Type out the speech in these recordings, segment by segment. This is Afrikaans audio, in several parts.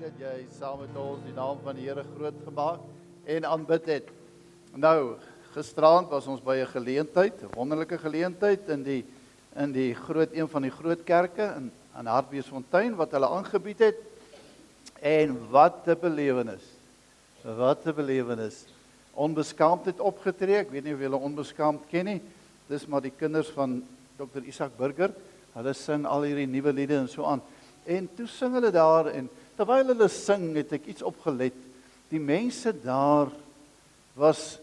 dat jy saam met ons die naam van die Here groot gemaak en aanbid het. Nou, gisterand was ons by 'n geleentheid, 'n wonderlike geleentheid in die een van die groot kerke in Hartbeesfontein wat hulle aangebied het. En wat 'n belewenis. Wat 'n belewenis. Onbeskaamd het opgetree. Ek weet nie of julle Onbeskaamd ken nie. Dis maar die kinders van Dr. Isak Burger. Hulle sing al hierdie nuwe liede en so aan. En toe sing hulle daar en terwyl hulle sing het ek iets opgelet. Die mense daar was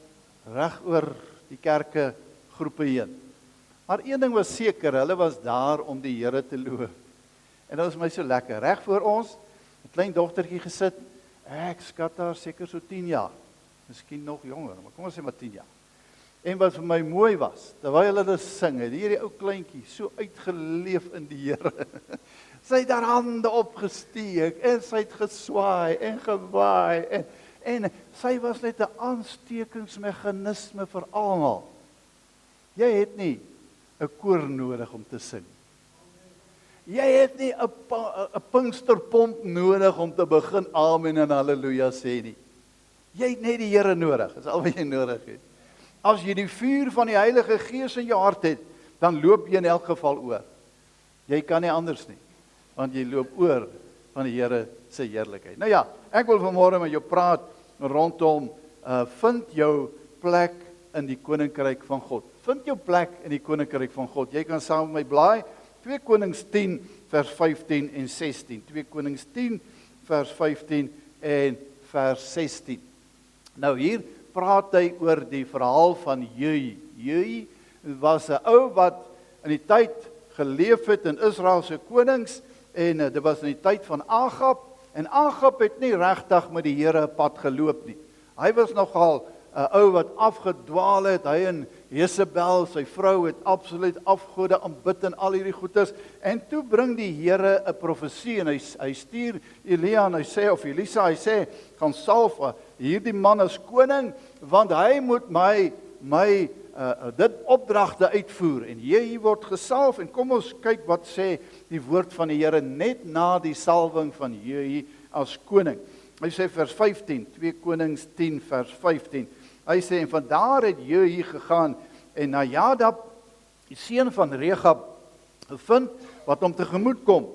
reg oor die kerke groepe heen. Maar een ding was seker, hulle was daar om die Here te loof. En dit was my so lekker. Reg voor ons, 'n klein dogtertjie gesit. Ek skat haar seker so 10 jaar. Miskien nog jonger, maar kom ons sê maar 10 jaar. En wat vir my mooi was, terwyl hulle sing, het hierdie ou kleintjie so uitgeleef in die Here. Sy het haar hande opgesteek en sy het geswaai en gewaai en sy was net 'n aanstekingsmeganisme vir almal. Jy het nie 'n koor nodig om te sing. Jy het nie 'n Pinksterpomp nodig om te begin amen en haleluja sê nie. Jy het net die Here nodig, dis al wat jy nodig het. As jy die vuur van die Heilige Gees in jou hart het, dan loop jy in elk geval oor. Jy kan nie anders nie, want jy loop oor van die Here se heerlikheid. Nou ja, ek wil vanmôre met jou praat rondom vind jou plek in die koninkryk van God. Vind jou plek in die koninkryk van God. Jy kan saam met my blaai 2 Konings 10 vers 15 en 16. 2 Konings 10 vers 15 en vers 16. Nou hier praat hy oor die verhaal van Jehu. Jehu was 'n ou wat in die tyd geleef het in Israel se konings en dit was in die tyd van Agab en Agab het nie regtig met die Here 'n pad geloop nie. Hy was nogal 'n ou wat afgedwaal het. Hy en Jezebel, sy vrou, het absoluut afgode aanbid en al hierdie goeters. En toe bring die Here 'n profesie en hy stuur Elia en hy sê of Elisa, hy sê gaan salf hierdie man as koning want hy moet my dit opdragte uitvoer en Jehu word gesalf en kom ons kyk wat sê die woord van die Here net na die salwing van Jehu as koning. Hy sê vers 15, 2 Konings 10 vers 15. Hy sê en vandaar het Jehu gegaan en Nadab, die seun van Regab, gevind wat hom tegemoet kom.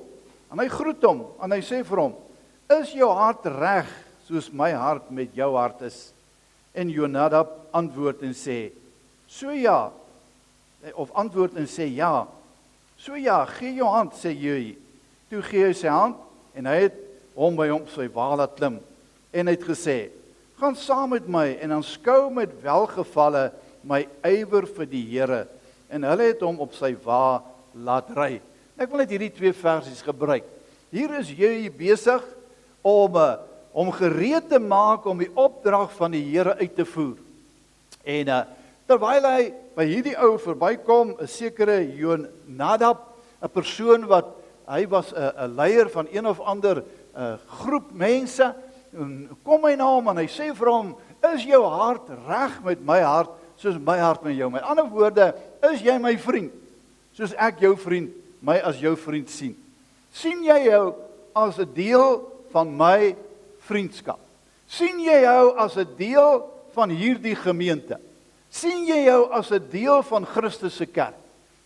En hy groet hom en hy sê vir hom: "Is jou hart reg soos my hart met jou hart is?" En Jonadab antwoord en sê: "So ja." Of antwoord en sê ja. "So ja, gee jou hand," sê Jehu. Toe gee hy sy hand en hy het hom by hom sy wa laat klim en hy het gesê: "Gaan saam met my en aanskou met welgevalle my ywer vir die Here." En hulle het hom op sy wa laat ry. Ek wil net hierdie 2 versies gebruik. Hier is Jehu besig om gereed te maak om die opdrag van die Here uit te voer. En terwyl hy by hierdie ou verbykom, 'n sekere Jonadab, 'n persoon wat hy was 'n leier van een of ander groep mense, kom hy na hom en hy sê vir hom: "Is jou hart reg met my hart soos my hart met jou?" Met ander woorde, is jy my vriend soos ek jou vriend, my as jou vriend sien? Sien jy jou as 'n deel van my vriendskap? Sien jy jou as 'n deel van hierdie gemeente? Sien jy jou as 'n deel van Christus se kerk?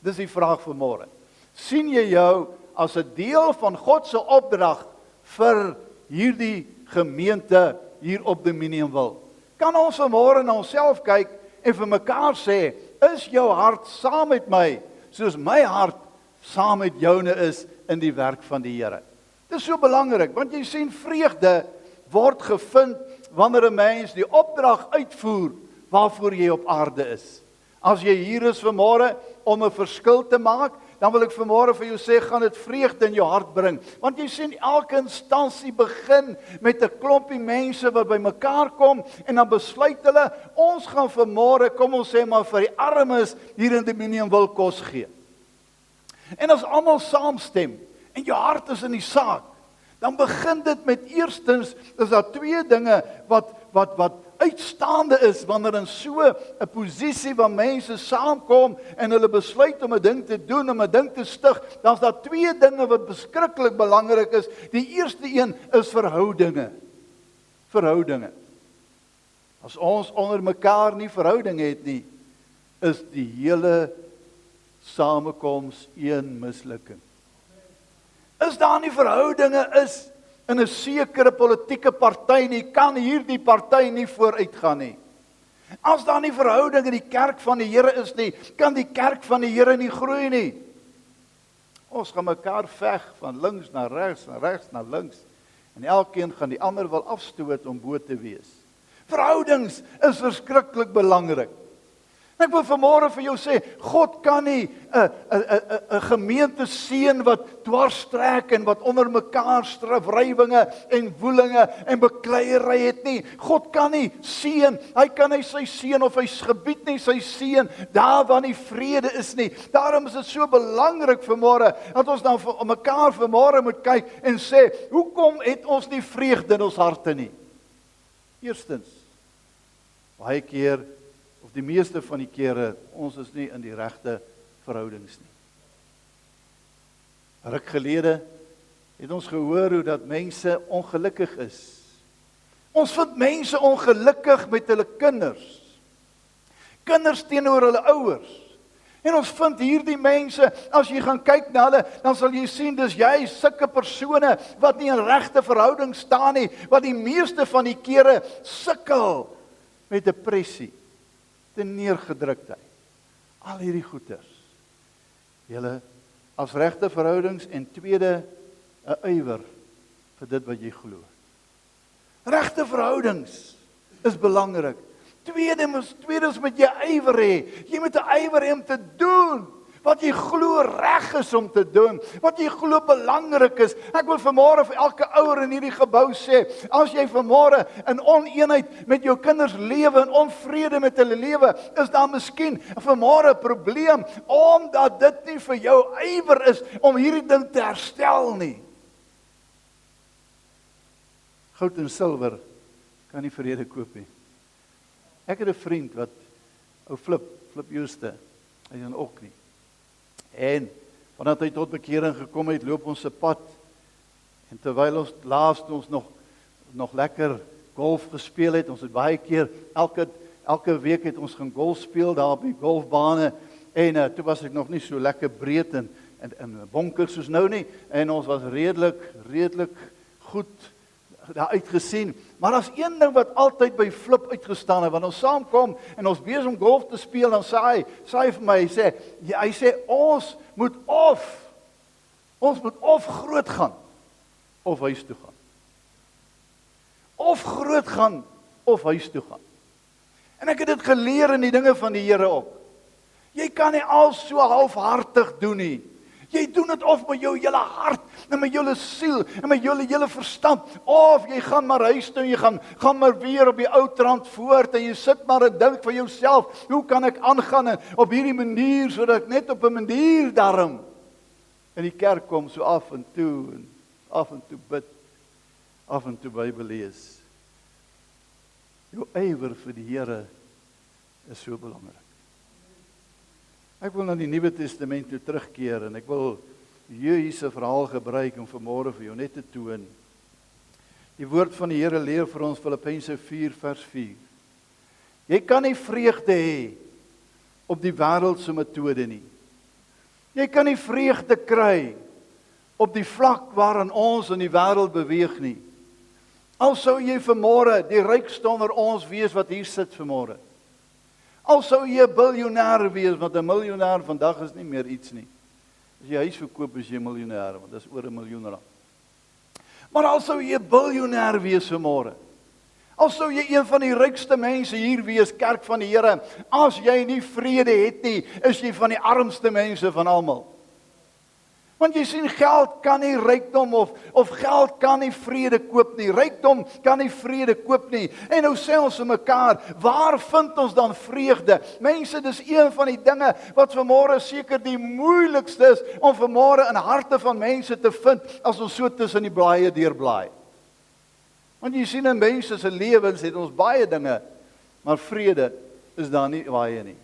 Dis die vraag vir môre. Sien jy jou as 'n deel van God se opdrag vir hierdie gemeente hier op Dominiumville? Kan ons vanmôre na onsself kyk en vir mekaar sê: "Is jou hart saam met my soos my hart saam met joune is in die werk van die Here?" Dit is so belangrik, want jy sien vreugde word gevind wanneer 'n mens die opdrag uitvoer waarvoor jy op aarde is. As jy hier is vanmôre om 'n verskil te maak, dan wil ek vanmôre vir jou sê, gaan dit vreugde in jou hart bring. Want jy sien, elke instansie begin met 'n klompie mense wat by mekaar kom en dan besluit hulle, ons gaan vanmôre, kom ons sê maar vir die armes hier in Dominiumville kos gee. En as almal saamstem en jou hart is in die saak, dan begin dit met eerstens, is daar 2 dinge wat uitstaande is, wanneer in so 'n posisie waar mense saamkom en hulle besluit om 'n ding te doen, om 'n ding te stig, dan's daar twee dinge wat beskiklik belangrik is. Die eerste een is verhoudinge. Verhoudinge. As ons onder mekaar nie verhouding het nie, is die hele samekoms een mislukking. Is daar nie verhoudinge is in 'n sekere politieke party nie, kan hierdie party nie vooruitgaan nie. As daar nie verhouding in die kerk van die Here is nie, kan die kerk van die Here nie groei nie. Ons gaan mekaar veg van links na regs en regs na links. En elkeen gaan die ander wil afstoot om bo te wees. Verhoudings is verskriklik belangrik. Ek wil vanmôre vir jou sê, God kan nie 'n gemeente seën wat dwarstrek en wat onder mekaar wrywinge en woelinge en bekleierery het nie. God kan nie seën, hy kan nie sy seën of hy gebied nie sy seën daar waar nie vrede is nie. Daarom is dit so belangrik vanmôre dat ons nou vir mekaar vanmôre moet kyk en sê, hoekom het ons nie vreugde in ons harte nie? Eerstens, baie keer of die meeste van die kere, ons is nie in die regte verhoudings nie. Ruk gelede het ons gehoor hoe dat mense ongelukkig is. Ons vind mense ongelukkig met hulle kinders. Kinders teenoor hulle ouers. En ons vind hierdie mense, as jy gaan kyk na hulle, dan sal jy sien, dis jy sulke persone wat nie in regte verhouding staan nie, wat die meeste van die kere sukkel met depressie, te neergedruktheid. Al hierdie goeters. Julle as regte verhoudings en tweede 'n ywer vir dit wat jy glo. Regte verhoudings is belangrik. Tweedens moet jy ywer hê. Jy moet 'n ywer hê om te doen wat jy glo reg is om te doen, wat jy glo belangrik is. Ek wil vanmôre vir elke ouer in hierdie gebou sê, as jy vanmôre in oneenheid met jou kinders lewe en onvrede met hulle lewe, is daar miskien vanmôre 'n probleem, omdat dit nie vir jou ywer is om hierdie ding te herstel nie. Goud en silwer kan nie vrede koop nie. Ek het 'n vriend wat ou Flip Jooste, hy is in Oknie. En vandat hy tot bekering gekom het, loop ons se pad. En terwyl ons laas ons nog lekker golf gespeel het, ons het baie keer elke week het ons gaan golf speel daar op die golfbane. En toe was ek nog nie so lekker breed en bonker soos nou nie. En ons was redelik goed daar uitgesien. Maar as een ding wat altyd by Flip uitgestaan het, wanneer ons saamkom en ons besig om golf te speel, dan sê hy vir my, hy sê ons moet of groot gaan of huis toe gaan. Of groot gaan of huis toe gaan. En ek het dit geleer in die dinge van die Here ook. Jy kan nie al so halfhartig doen nie. Jy doen dit of met jou hele hart, en met jou siel, en met jou hele verstand, of jy gaan maar huis toe, jy gaan maar weer op die ou trant voort, en jy sit maar en dink vir jouself, hoe kan ek aangaan op hierdie manier, sodat ek net op 'n manier daarom in die kerk kom, so af en toe bid, af en toe Bybel lees. Jou ywer vir die Here is so belangrik. Ek wil na die Nuwe Testament toe terugkeer en ek wil Jesus se verhaal gebruik om vanmôre vir jou net te toon. Die woord van die Here leer vir ons Filippense 4 vers 4. Jy kan nie vreugde hê op die wêreldse metode nie. Jy kan nie vreugde kry op die vlak waarin ons in die wêreld beweeg nie. Al sou jy vanmôre die rykste onder ons wees wat hier sit vanmôre. Al sou jy 'n biljoenêr wees, want 'n miljonair vandag is nie meer iets nie. As jy huis verkoop is jy 'n miljonair, want dit is oor 'n miljoen rand. Maar al sou jy 'n biljoenêr wees vanmôre. Al sou jy een van die rykste mense hier wees, kerk van die Here, as jy nie vrede het nie, is jy van die armste mense van almal. Want jy sien, geld kan nie rykdom of geld kan nie vrede koop nie. Rykdom kan nie vrede koop nie. En nou sê ons vir mekaar, waar vind ons dan vreugde? Mense, dis een van die dinge wat vanmôre seker die moeilikste is om vanmôre in harte van mense te vind as ons so tussen die blaaie deurblaai. Want jy sien in mense se lewens het ons baie dinge, maar vrede is daar nie baie nie.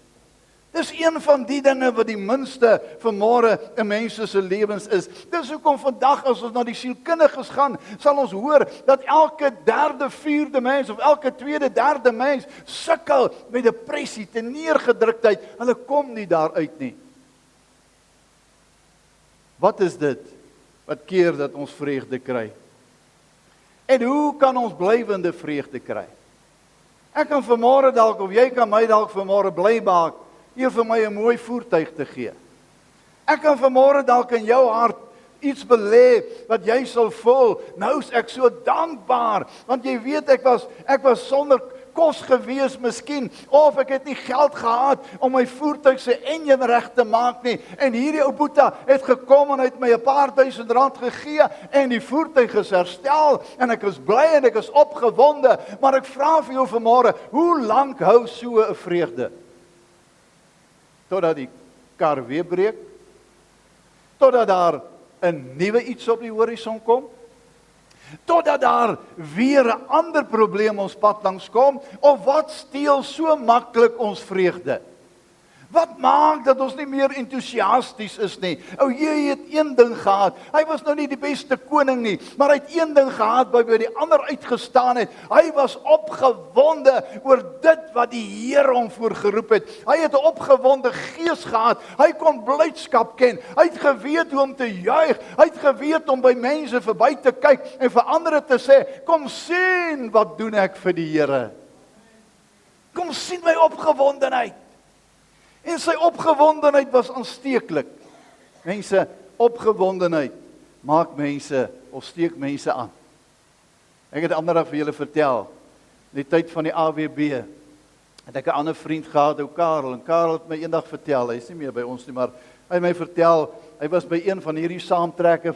Dis een van die dinge wat die minste vanmôre in mense se lewens is. Dis hoekom vandag as ons na die sielkundiges gaan, sal ons hoor dat elke derde, vierde mens of elke tweede, derde mens sukkel met depressie, te neergedruktheid. Hulle kom nie daaruit nie. Wat is dit wat keer dat ons vreugde kry? En hoe kan ons blywende vreugde kry? Ek kan vanmôre dalk, of jy kan my dalk vanmôre bly maak, hier vir my 'n mooi voertuig te gee. Ek kan vanmôre dalk in jou hart iets belê wat jy sal voel, nou is ek so dankbaar, want jy weet ek was sonder kos gewees miskien, of ek het nie geld gehad om my voertuig se enjin reg te maak nie, en hierdie ou boeta het gekom en het my 'n paar duisend rand gegee, en die voertuig is herstel, en ek is bly en ek is opgewonde, maar ek vra vir jou vanmôre, hoe lank hou so 'n vreugde? Totdat die kar weer breek, totdat daar 'n nuwe iets op die horison kom, totdat daar weer 'n ander probleem ons pad langs kom, of wat steel so maklik ons vreugde? Wat maak dat ons nie meer entoesiasties is nie? Ou jy het een ding gehad, hy was nou nie die beste koning nie, maar hy het een ding gehad by die ander uitgestaan het. Hy was opgewonde oor dit wat die Here hom voorgeroep het. Hy het 'n opgewonde gees gehad, hy kon blydskap ken, hy het geweet hoe om te juig, hy het geweet om by mense verby te kyk en vir ander te sê, kom sien wat doen ek vir die Here. Kom sien my opgewondenheid. En sy opgewondenheid was aansteeklik. Mense, opgewondenheid maak mense of steek mense aan. Ek het ander vir julle vertel, in die tyd van die AWB, het ek 'n ander vriend gehad, ou Karel, en Karel het my eendag vertel, hy is nie meer by ons nie, maar hy het my vertel, hy was by een van hierdie saamtrekke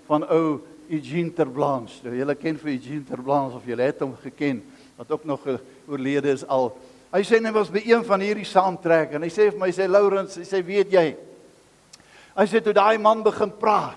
van ou Eugene Terblanche. Julle ken vir Eugene Terblanche, of julle het hom geken, wat ook nog oorlede is al. Hy sê, hy was by een van hierdie saamtrek, en hy sê vir my, hy sê, Laurens, hy sê, weet jy, hy sê, toe daai man begin praat,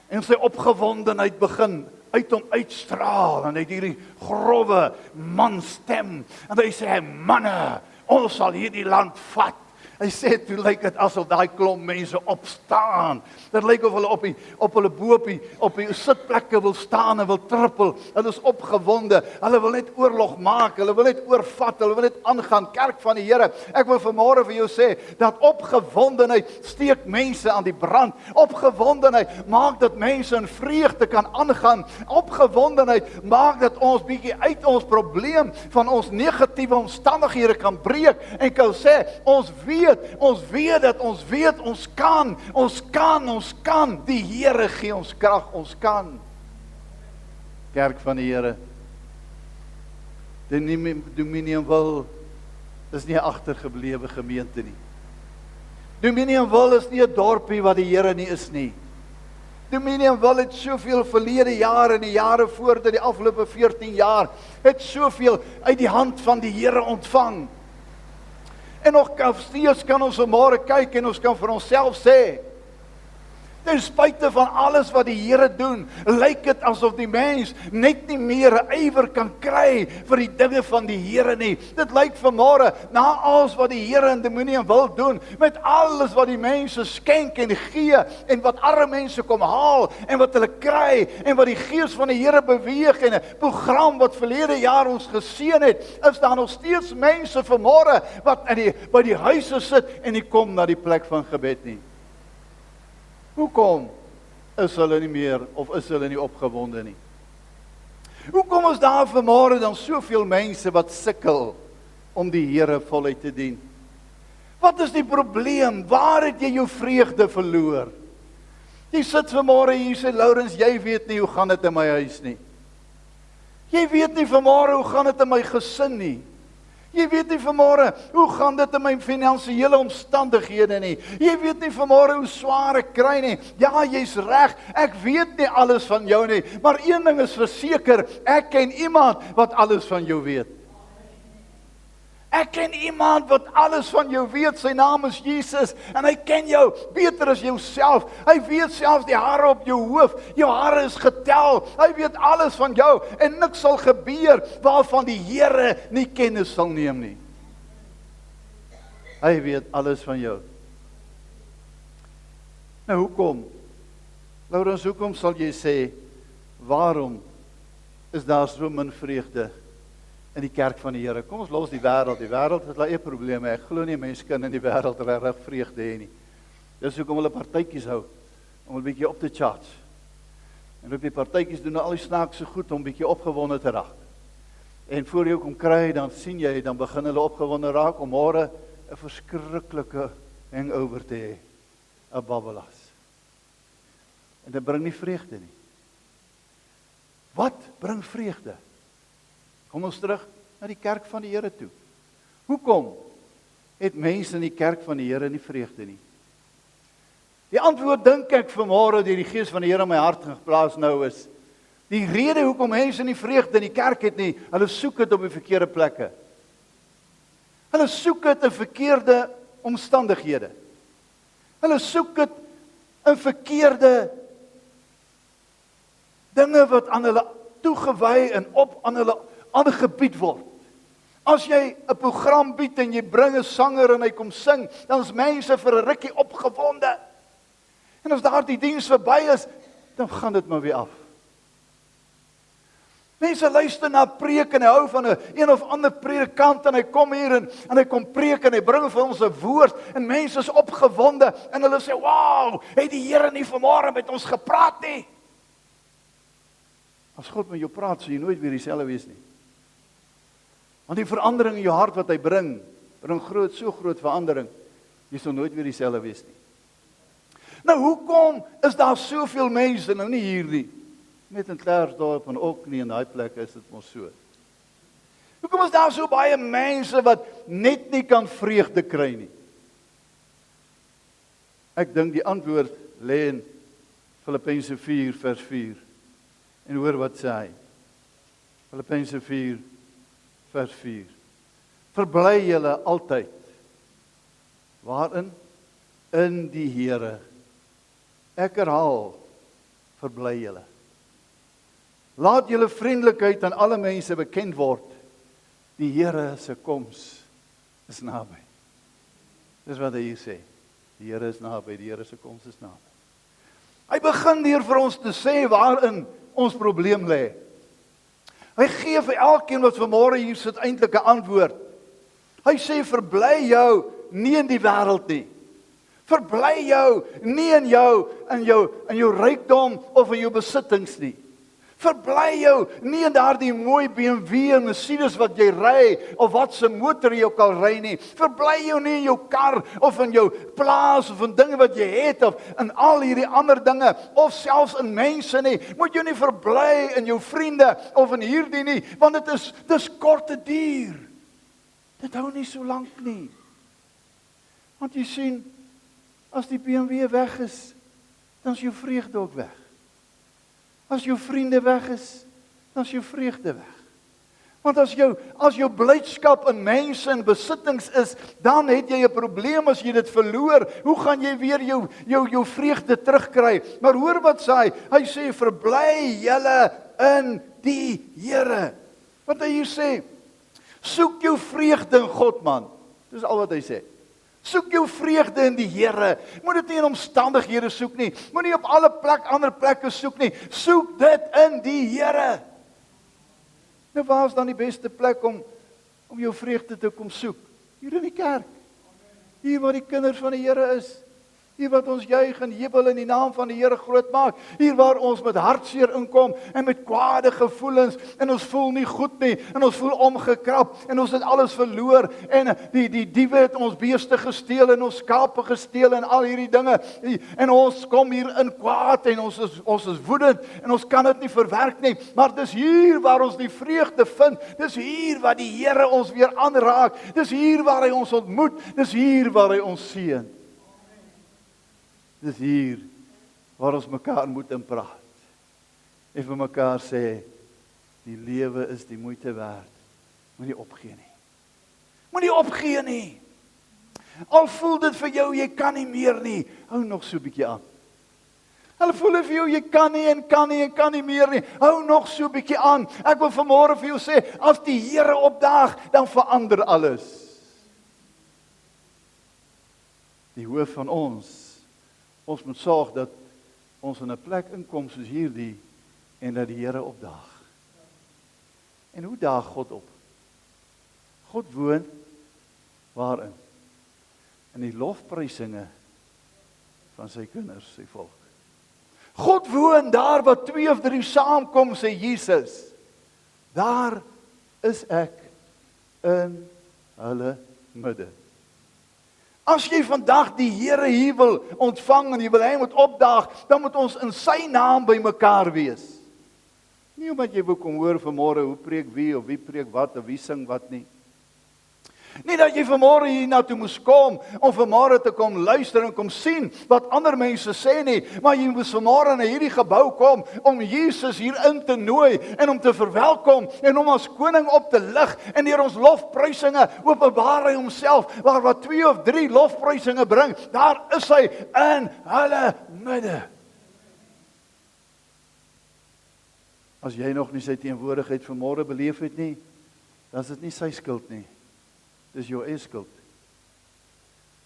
en sy opgewondenheid begin uit hom uitstraal, en hy het hierdie grove manstem, en hy sê, manne, ons sal hierdie land vat. Hy sê, toe lyk dit asof daai klomp mense opstaan. Dit lyk of hulle op hulle bo op die sitplekke wil staan en wil trippel. Hulle is opgewonde. Hulle wil net oorlog maak. Hulle wil net oorvat. Hulle wil net aangaan. Kerk van die Here. Ek wil vanmôre vir jou sê dat opgewondenheid steek mense aan die brand. Opgewondenheid maak dat mense in vreugde kan aangaan. Opgewondenheid maak dat ons bietjie uit ons probleem van ons negatiewe omstandighede kan breek en kan sê, ons weet dat ons kan, die Here gee ons krag, ons kan. Kerk van die Here, Dominion-Wil is nie 'n agtergeblewe gemeente nie. Dominion-Wil is nie 'n dorpie wat die Here nie is nie. Dominion-Wil het soveel verlede jare en die jare voor dit, die afgelope 14 jaar, het soveel uit die hand van die Here ontvang. En nog steeds kan ons vanmôre kyk en ons kan vir onsself sê, ten spyte van alles wat die Here doen, lyk dit asof die mens net nie meer 'n ywer kan kry vir die dinge van die Here nie. Dit lyk vanmôre, na alles wat die Here in Dominion-Wil doen, met alles wat die mense skenk en gee, en wat arme mense kom haal, en wat hulle kry, en wat die Gees van die Here beweeg, en 'n program wat verlede jaar ons geseën het, is daar nog steeds mense vanmôre wat by die huise sit, en die kom na die plek van gebed nie. Hoekom is hulle nie meer, of is hulle nie opgewonde nie? Hoekom is daar vanmôre dan soveel mense wat sukkel om die Here voluit te dien? Wat is die probleem? Waar het jy jou vreugde verloor? Jy sit vanmôre hier en sê, Laurens, jy weet nie hoe gaan dit in my huis nie. Jy weet nie vanmôre hoe gaan dit in my gesin nie. Jy weet nie vanmôre hoe gaan dit in my finansiële omstandighede nie. Jy weet nie vanmôre hoe swaar ek kry nie. Ja, jy's reg. Ek weet nie alles van jou nie, maar een ding is verseker, ek ken iemand wat alles van jou weet. Ek ken iemand wat alles van jou weet, sy naam is Jesus, en hy ken jou beter as jouself. Hy weet selfs die hare op jou hoof, jou hare is getel, hy weet alles van jou, en niks sal gebeur waarvan die Here nie kennis sal neem nie. Hy weet alles van jou. Nou hoekom? Laurens, hoekom sal jy sê, waarom is daar so min vreugde in die kerk van die Here? Kom ons los die wêreld. Die wêreld het hulle eie probleme. Ek glo nie mense kan in die wêreld regtig vreugde hê nie. Dis hoekom hulle partytjies hou, om 'n bietjie op te charge. En op die partytjies doen al die snaakse goed om bietjie opgewonde te raak. En voor jy kom kry, dan sien jy, dan begin hulle opgewonde raak om môre 'n verskriklike hangover te hê, 'n babbelas. En dit bring nie vreugde nie. Wat bring vreugde? Kom ons terug na die kerk van die Here toe. Hoekom het mense in die kerk van die Here nie vreugde nie? Die antwoord dink ek vanmôre deur die Gees van die Here in my hart geplaas nou is, die rede hoekom mense nie vreugde in die kerk het nie, hulle soek dit op die verkeerde plekke. Hulle soek dit in verkeerde omstandighede. Hulle soek dit in verkeerde dinge wat aan hulle toegewy en op aan hulle aangebied word. As jy 'n program bied en jy bring 'n sanger en hy kom sing, dan is mense vir 'n rukkie opgewonde. En as daardie diens verby is, dan gaan dit maar weer af. Mense luister na preek en hy hou van 'n een of ander predikant en hy kom hier en hy kom preek en hy bring vir ons 'n woord en mense is opgewonde en hulle sê, "Wow, het die Here nie vanmôre met ons gepraat nie?" As God met jou praat, sal jy nooit weer dieselfde wees nie. Want die verandering in jou hart wat hy bring so groot verandering, jy sal nooit weer dieselfde wees nie. Nou hoekom is daar soveel mense, nou nie hier nie, net in Klersdorp en ook nie in daai plek is dit mos so. Hoekom is daar so baie mense wat net nie kan vreugde kry nie? Ek dink die antwoord lê in Filippense 4 vers 4. En hoor wat sê hy. Filippense 4 vers 4. Verbly julle altyd. Waarin? In die Here. Ek herhaal, verbly julle. Laat julle vriendelikheid aan alle mense bekend word. Die Here se koms is naby. Dis wat hy hier sê. Die Here is naby, die Here se koms is naby. Hy begin hier vir ons te sê waarin ons probleem lê. Hy gee vir elkeen wat vanmôre hier sit eintlik 'n antwoord. Hy sê verbly jou nie in die wêreld nie. Verbly jou nie in jou rykdom of in jou besittings nie. Verbly jou nie in daardie mooi BMW en Mercedes wat jy ry of wat se motor jy ook al ry nie. Verbly jou nie in jou kar of in jou plaas of in dinge wat jy het of in al hierdie ander dinge of selfs in mense nie. Moet jou nie verbly in jou vriende of in hierdie nie, want dis korte duur. Dit hou nie so lank nie. Want jy sien, as die BMW weg is, dan is jou vreugde ook weg. As jou vriende weg is, dan is jou vreugde weg. Want as jou blydskap in mense en besittings is, dan het jy 'n probleem as jy dit verloor. Hoe gaan jy weer jou vreugde terugkry? Maar hoor wat sê hy? Hy sê verbly julle in die Here. Wat hy hier sê, soek jou vreugde in God, man. Dis al wat hy sê. Soek jou vreugde in die Here. Moet dit nie in omstandighede soek nie. Moet nie op alle ander plekke soek nie. Soek dit in die Here. Nou waar is dan die beste plek om jou vreugde te kom soek? Hier in die kerk. Hier waar die kinders van die Here is. Hier wat ons juig en jubel in die naam van die Here groot maak. Hier waar ons met hartseer inkom en met kwade gevoelens en ons voel nie goed nie en ons voel omgekrap en ons het alles verloor en die diewe het ons beeste gesteel en ons skape gesteel en al hierdie dinge en ons kom hier in kwaad en ons is woedend en ons kan dit nie verwerk nie, maar dis hier waar ons die vreugde vind. Dis hier waar die Here ons weer aanraak. Dis hier waar hy ons ontmoet. Dis hier waar hy ons seën. Dis hier waar ons mekaar moet inpraat. En vir mekaar sê, die lewe is die moeite werd. Moenie opgee nie. Moenie opgee nie. Al voel dit vir jou, jy kan nie meer nie, hou nog so 'n bietjie aan. Al voel dit vir jou, jy kan nie en kan nie meer nie, hou nog so 'n bietjie aan. Ek wil vanmôre vir jou sê, as die Here opdaag, dan verander alles. Die hoof van ons moet sorg dat ons in 'n plek inkom soos hierdie, en dat die Here opdaag. En hoe daag God op? God woon waarin? In die lofprysinge van sy kinders, sy volk. God woon daar waar 2 of 3 saamkom, sê Jesus. Daar is ek in hulle midde. As jy vandag die Here hier wil ontvang en jy wil hy moet opdaag, dan moet ons in sy naam by mekaar wees. Nie omdat jy wil kom hoor vanmôre hoe preek wie of wie preek wat of wie sing wat nie. Nie dat jy vanmôre hier na toe moes kom om vanmôre te kom luister en kom sien wat ander mense sê nie, maar jy moes vanmôre na hierdie gebou kom om Jesus hier in te nooi en om te verwelkom en om as koning op te lig en deur ons lofprysinge openbaar hy homself, waar wat 2 of 3 lofprysinge bring, daar is hy in hulle midde. As jy nog nie sy teenwoordigheid vanmôre beleef het nie, dan is dit nie sy skuld nie. Dis jou eie skuld.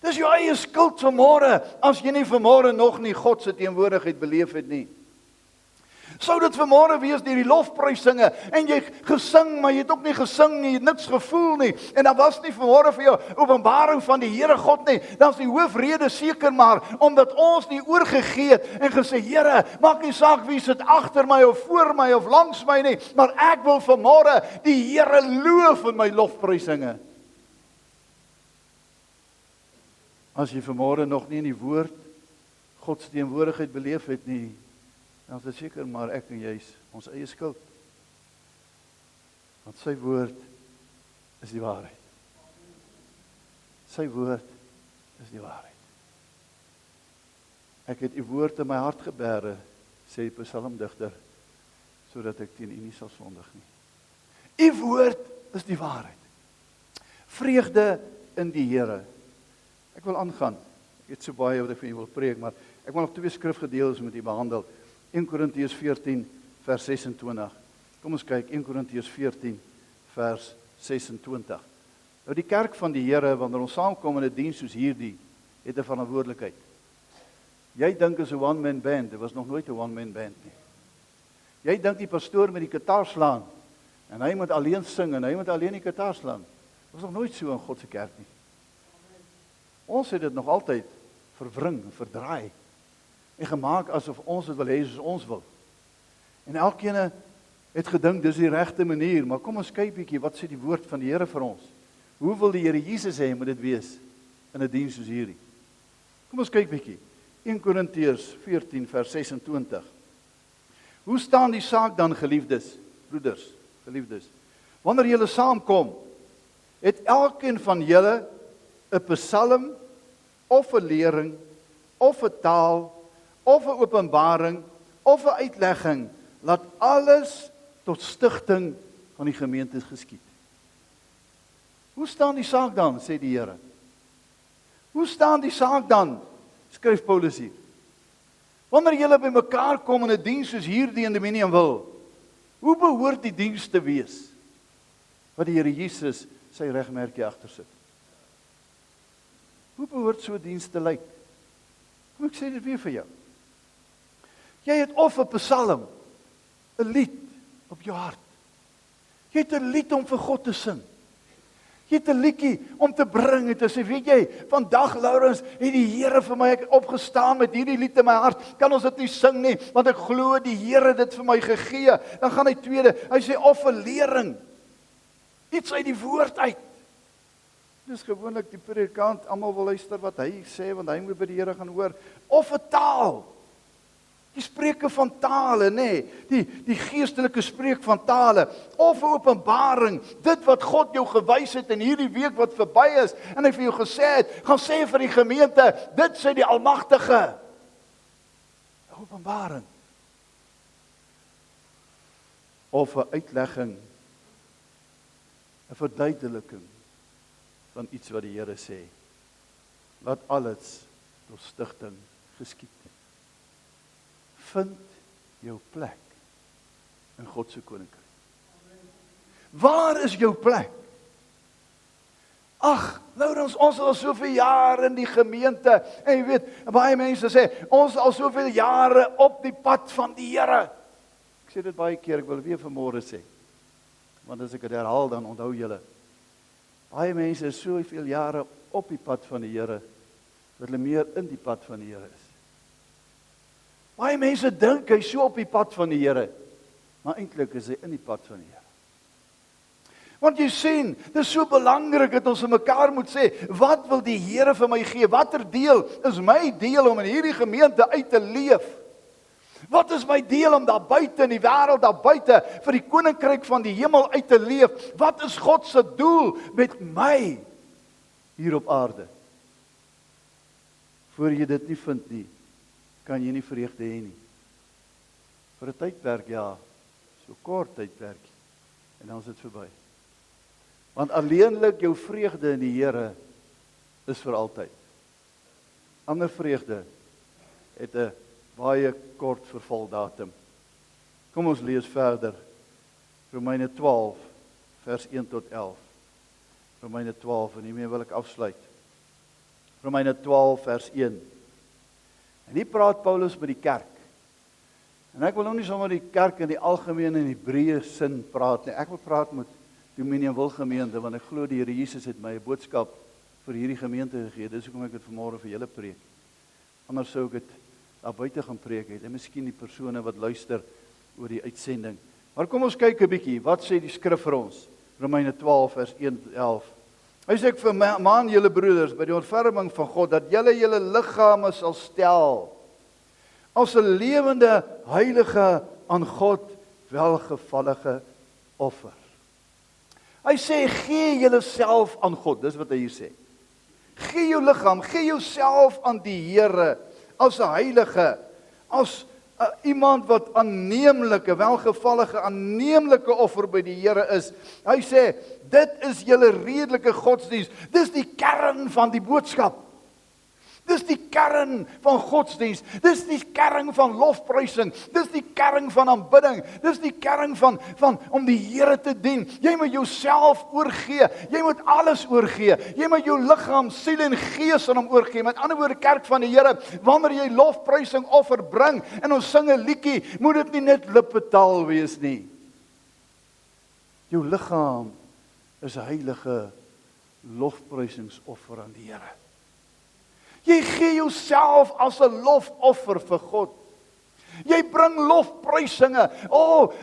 Dis jou eie skuld vanmôre, as jy nie vanmôre nog nie God se teenwoordigheid beleef het nie. Sou dit vanmôre wees deur die lofprysinge, en jy gesing, maar jy het ook nie gesing nie, jy het niks gevoel nie, en dan was nie vanmôre vir jou openbaring van die Here God nie, dan is die hoofrede seker maar, omdat ons nie oorgegee het, en gesê, Here, maak nie saak wie sit agter my, of voor my, of langs my nie, maar ek wil vanmôre die Here loof in my lofprysinge. As jy vanmôre nog nie in die woord God se teenwoordigheid beleef het nie, dan is dit seker maar ek en jy ons eie skuld. Want sy woord is die waarheid. Sy woord is die waarheid. Ek het u woord in my hart geberre, sê die psalmdigter, sodat ek teen u nie sal sondig nie. U woord is die waarheid. Vreugde in die Here. Ek wil aangaan. Ek het so baie wat ek vir u wil preek, maar ek wil nog 2 skrifgedeeltes met u behandel. 1 Korintiërs 14 vers 26. Kom ons kyk 1 Korintiërs 14 vers 26. Nou die kerk van die Here, wanneer ons saamkom in 'n diens soos hierdie, het 'n verantwoordelikheid. Jy dink is 'n one-man band, dit was nog nooit 'n one-man band nie. Jy dink die pastoor met die kitaar slaan en hy moet alleen sing en hy moet alleen die kitaar slaan. Dit was nog nooit so in God se kerk nie. Ons het dit nog altyd verwring, verdraai en gemaak asof ons dit wil hê soos ons wil. En elkeen het gedink dis die regte manier, maar kom ons kyk bietjie wat sê die woord van die Here vir ons. Hoe wil die Here Jesus hê moet dit wees in 'n diens soos hierdie? Kom ons kyk bietjie. 1 Korintiërs 14 vers 26. Hoe staan die saak dan, geliefdes, broeders, geliefdes? Wanneer julle saamkom, het elkeen van julle 'n psalm of 'n lering of 'n taal of 'n openbaring of 'n uitlegging, laat alles tot stigting van die gemeente geskied. Hoe staan die saak dan, sê die Here? Hoe staan die saak dan, skryf Paulus hier? Wanneer julle by mekaar kom in 'n diens soos hierdie in Dominion wil, hoe behoort die diens te wees? Wat die Here Jesus sy regmerkie agter sit. Hoe behoort so 'n diens te lyk? Kom ek sê dit weer vir jou. Jy het of 'n psalm, 'n lied op jou hart. Jy het 'n lied om vir God te sing. Jy het 'n liedjie om te bring en te sê, weet jy, vandag Laurens, het die Here vir my opgestaan met hierdie lied in my hart. Kan ons dit nie sing nie, want ek glo die Here het dit vir my gegee. Dan gaan hy tweede, hy sê of 'n lering. Iets uit die woord uit. Dis gewoonlik die predikant, almal wil luister wat hy sê, want hy moet by die Here gaan hoor. Of 'n taal. Die spreuke van tale, nê, die geestelike spreek van tale, of 'n openbaring, dit wat God jou gewys het in hierdie week wat verby is, en hy vir jou gesê het, gaan sê vir die gemeente, dit sê die Almagtige. 'n Openbaring. Of 'n uitlegging, 'n verduideliking, van iets wat die Here sê. Laat alles tot stigting geskied. Vind jou plek in God se koninkryk. Waar is jou plek? Ag, Lourens, ons is al soveel jare in die gemeente, en jy weet, baie mense sê, ons is al soveel jare op die pad van die Here. Ek sê dit baie keer, ek wil weer vanmôre sê, want as ek dit herhaal, dan onthou julle. Baie mense is soveel jare op die pad van die Here, dat hulle meer in die pad van die Here is. Baie mense dink hy is so op die pad van die Here, maar eintlik is hy in die pad van die Here. Want jy sien, dit is so belangrik dat ons vir mekaar moet sê, wat wil die Here vir my gee? Watter deel is my deel om in hierdie gemeente uit te leef? Wat is my deel om daar buite in die wêreld, daar buite vir die koninkryk van die hemel uit te leef? Wat is God se doel met my hier op aarde? Voor jy dit nie vind nie, kan jy nie vreugde hê nie. Vir 'n tydperk, ja, so kort tydperk, en dan is dit verby. Want alleenlik jou vreugde in die Here is vir altyd. Ander vreugde het 'n baie kort vervaldatum. Kom ons lees verder. Romeine 12 vers 1 tot 11. Romeine 12 en hiermee wil ek afsluit. Romeine 12 vers 1. En hier praat Paulus met die kerk. En ek wil nou nie sommer die kerk in die algemeen en die breë sin praat nie. Ek wil praat met Dominee Wil gemeente, want ek glo die Here Jesus het my 'n boodskap vir hierdie gemeente gegee. Dis hoekom ek dit vanmôre vir julle preek. Anders sou ek dit daar buite gaan preek het, en miskien die persone wat luister oor die uitsending. Maar kom ons kyk 'n bietjie, wat sê die skrif vir ons? Romeine 12 vers 1 tot 11. Hy sê, ek vermaan julle broeders by die ontferming van God, dat julle julle liggame sal stel as 'n lewende, heilige, aan God welgevallige offer. Hy sê, gee julleself aan God, dis wat hy hier sê. Gee jou liggaam, gee jouself aan die Here, as 'n heilige, as iemand wat aanneemlike, welgevallige, aanneemlike offer by die Here is. Hy sê, dit is julle redelike godsdiens. Dis die kern van die boodskap. Dis die kern van godsdiens. Dis die kern van lofprysing. Dis die kern van aanbidding. Dis die kern van om die Here te dien. Jy moet jouself oorgee. Jy moet alles oorgee. Jy moet jou liggaam, siel en gees aan hom oorgee. Met ander woorde, kerk van die Here, wanneer jy lofprysing offer bring en ons sing 'n liedjie, moet dit nie net lippetaal wees nie. Jou liggaam is 'n heilige lofprysingsoffer aan die Here. Jy gee jouself as 'n lofoffer vir God. Jy bring lofprysinge.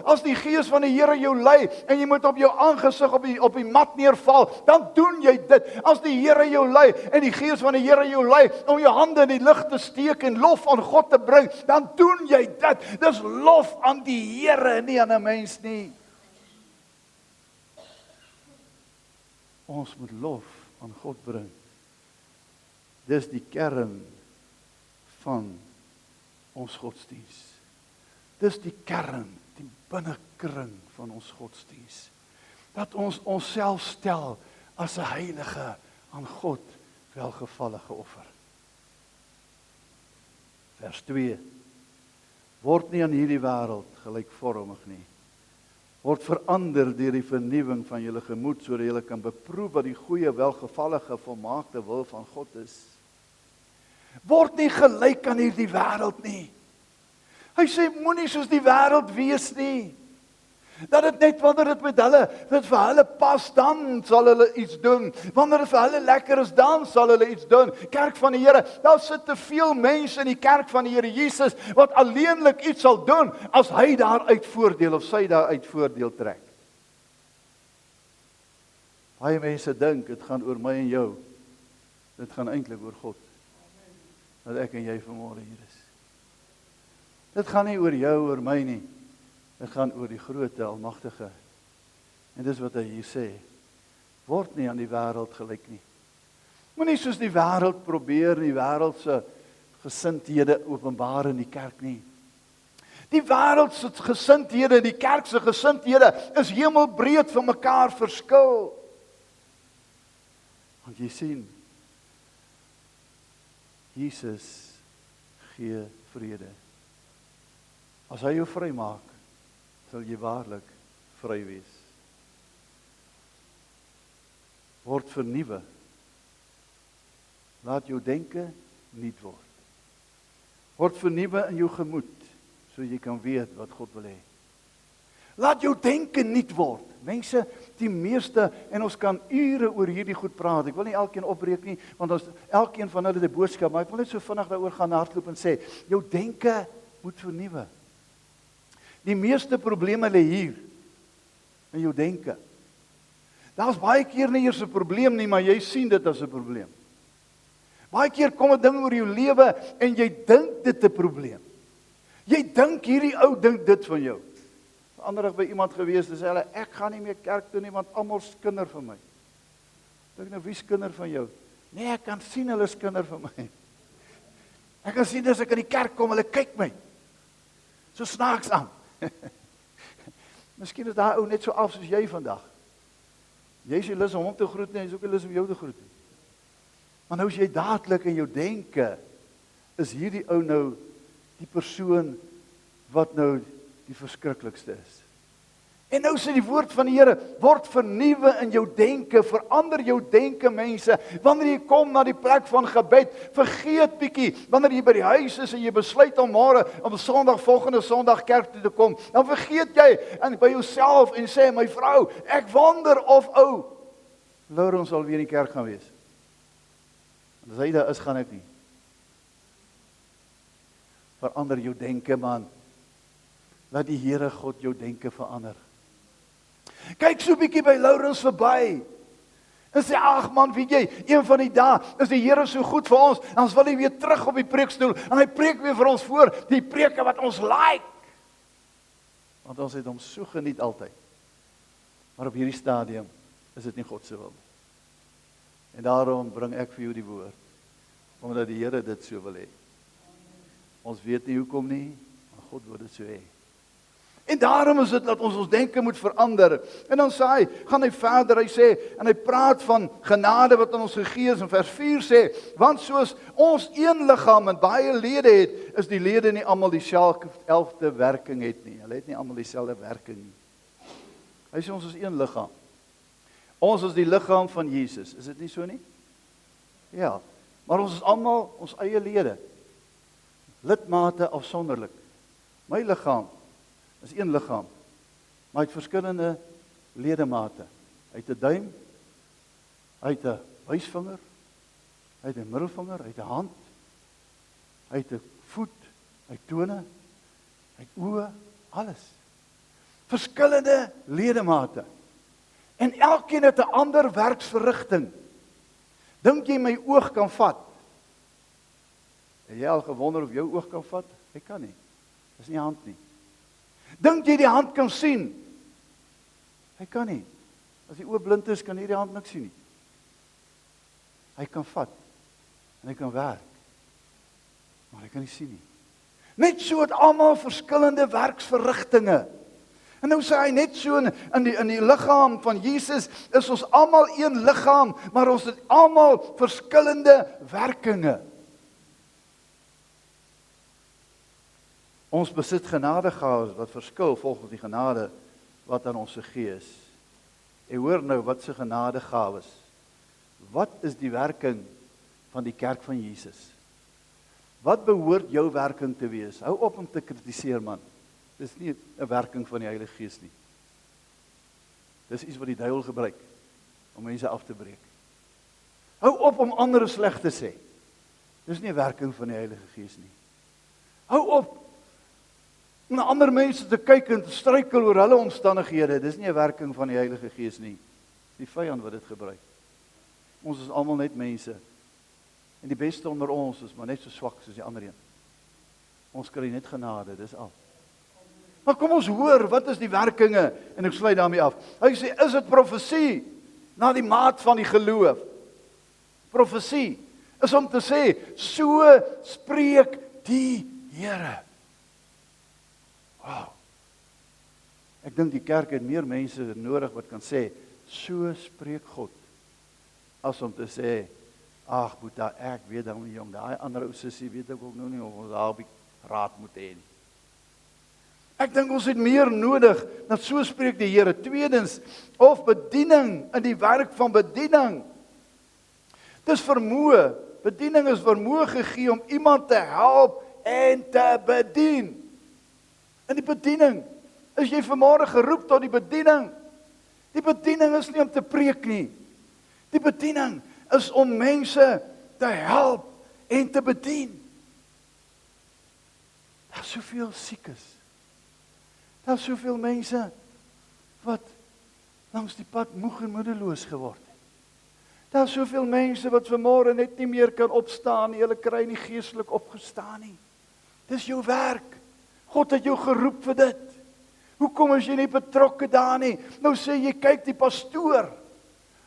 As die Gees van die Here jou lei en jy moet op jou aangesig op die mat neerval, dan doen jy dit. As die Here jou lei en die Gees van die Here jou lei om jou hande in die lug te steek en lof aan God te bring, dan doen jy dit. Dis lof aan die Here, nie aan 'n mens nie. Ons moet lof aan God bring. Dis die kern van ons godsdiens. Dis die kern, die binnekring van ons godsdiens. Dat ons onsself stel as 'n heilige, aan God welgevallige offer. Vers 2. Word nie aan hierdie wêreld gelykvormig nie. Word verander deur die vernuwing van julle gemoed, sodat julle kan beproef wat die goeie, welgevallige, volmaakte wil van God is. Word nie gelyk aan hierdie wêreld nie. Hy sê, moenie soos die wêreld wees nie. Dat dit net wanneer dit met hulle, dit vir hulle pas, dan sal hulle iets doen. Wanneer dit vir hulle lekker is, dan sal hulle iets doen. Kerk van die Here, daar sit te veel mense in die kerk van die Here Jesus, wat alleenlik iets sal doen, as hy daaruit voordeel, of sy daaruit voordeel trek. Baie mense dink, dit gaan oor my en jou. Dit gaan eintlik oor God. Dat ek en jy vanmôre hier is. Dit gaan nie oor jou, oor my nie. Dit gaan oor die groote, almagtige. En dis wat hy hier sê. Word nie aan die wêreld gelyk nie. Moenie soos die wêreld probeer, die wêreldse gesindhede openbaar in die kerk nie. Die wêreldse gesindhede, die kerk se gesindhede is hemelbreed van mekaar verskil. Want jy sien, Jesus gee vrede. As hy jou vry maak, sal jy waarlik vry wees. Word vernuwe. Laat jou denke nuut word. Word vernuwe in jou gemoed, so jy kan weet wat God wil hê. Laat jou denke nuut word. Mense, die meeste, en ons kan ure oor hierdie goed praat. Ek wil nie elkeen opbreek nie, want ons elkeen van hulle het 'n boodskap, maar ek wil net so vinnig daaroor gaan hardloop en sê, jou denke moet vernuwe. Die meeste probleme lê hier in jou denke. Daar's baie keer nie eers 'n probleem nie, maar jy sien dit as 'n probleem. Baie keer kom 'n ding oor jou lewe en jy dink dit 'n probleem. Jy dink hierdie ou dink dit van jou. Anderig by iemand gewees, dis hulle, ek gaan nie meer kerk toe nie, want almal skinder vir my. Dink nou, wie skinder van jou? Nee, ek kan sien hulle skinder vir my. Ek kan sien as ek in die kerk kom, hulle kyk my. So snaaks aan. Miskien is daai ou net so af soos jy vandag. Jy is nie lus om hom te groet nie, hy is ook nie lus om jou te groet nie. Maar nou as jy dadelik in jou denke, is hierdie ou nou die persoon wat nou die verskriklikste is. En nou sê die woord van die Here, word vernuwe in jou denke, verander jou denke mense. Wanneer jy kom na die plek van gebed, vergeet bietjie, wanneer jy by die huis is en jy besluit om môre, om Sondag, volgende Sondag kerk toe te kom, dan vergeet jy en by jouself en sê, my vrou, ek wonder of ou Laurens sal weer in die kerk gaan wees. As hy daar is, gaan ek nie. Verander jou denke, man. Laat die Here God jou denke verander. Kyk so 'n bietjie by Laurens verby. En sê, ag man, weet jy, een van die dae is die Here so goed vir ons, en ons wil hy weer terug op die preekstoel, en hy preek weer vir ons voor, die preke wat ons like. Want ons het hom so geniet altyd. Maar op hierdie stadium is dit nie God se wil nie. En daarom bring ek vir jou die woord, omdat die Here dit so wil hê. Ons weet nie hoekom nie, maar God wil dit so hê. En daarom is dit dat ons denke moet verander. En dan sê hy, gaan hy verder, hy sê, en hy praat van genade wat aan ons gegee is, en vers 4 sê, want soos ons een liggaam en baie lede het, is die lede nie almal dieselfde werking het nie. Hulle het nie almal dieselfde werking nie. Hy sê ons is een liggaam. Ons is die liggaam van Jesus, is dit nie so nie? Ja, maar ons is almal ons eie lede. Lidmate afsonderlik. My liggaam is een liggaam, maar hy het verskillende ledemate. Hy het 'n duim, hy het 'n wysvinger, hy het 'n middelvinger, hy het 'n hand, hy het 'n voet, hy het tone, hy het oë, alles. Verskillende ledemate. En elkeen het 'n ander werksverrigting. Dink jy my oog kan vat? Het jy al gewonder of jou oog kan vat? Hy kan nie. Dis nie hand nie. Dink jy die hand kan sien? Hy kan nie. As die oog blind is, kan hierdie hand niks sien nie. Hy kan vat. En hy kan werk. Maar hy kan nie sien nie. Net so het almal verskillende werksverrigtinge. En nou sê hy net so in die liggaam van Jesus, is ons almal een liggaam, maar ons het almal verskillende werkinge. Ons besit genadegawes wat verskil volgens die genade wat aan ons gegee is. En hoor nou, wat se genadegawes? Wat is die werking van die kerk van Jesus? Wat behoort jou werking te wees? Hou op om te kritiseer, man. Dis nie 'n werking van die Heilige Gees nie. Dis iets wat die duiwel gebruik om mense af te breek. Hou op om ander sleg te sê. Dis nie 'n werking van die Heilige Gees nie. Hou op om na ander mense te kyk en te struikel oor hulle omstandighede. Dis nie 'n werking van die Heilige Gees nie. Die vyand wat dit gebruik. Ons is almal net mense. En die beste onder ons is maar net so swak soos die ander een. Ons kry net genade, dis al. Maar kom ons hoor, wat is die werkinge? En ek sluit daarmee af. Hy sê, is dit profesie? Na die maat van die geloof. Profesie is om te sê, so spreek die Here. Wow. Ek dink die kerk het meer mense nodig wat kan sê, so spreek God. as om te sê, ag Boeta, ek weet dan nie jong, daai ander ou sussie weet ek ook nou nie of ons daar op die raad moet hê nie. Ek dink ons het meer nodig, dat so spreek die Here. Tweedens, of bediening in die werk van bediening. Dis vermoë. Bediening is vermoë gegee om iemand te help en te bedien. In die bediening is jy vanmôre geroep tot die bediening. Die bediening is nie om te preek nie. Die bediening is om mense te help en te bedien. Daar is soveel siekes. Daar is soveel mense wat langs die pad moeg en moedeloos geword het. Daar is soveel mense wat vanmôre net nie meer kan opstaan nie. Hulle kry nie geestelik opgestaan nie. Dis jou werk. God het jou geroep vir dit. Hoekom is jy nie betrokke daar nie? Nou sê jy, kyk die pastoor.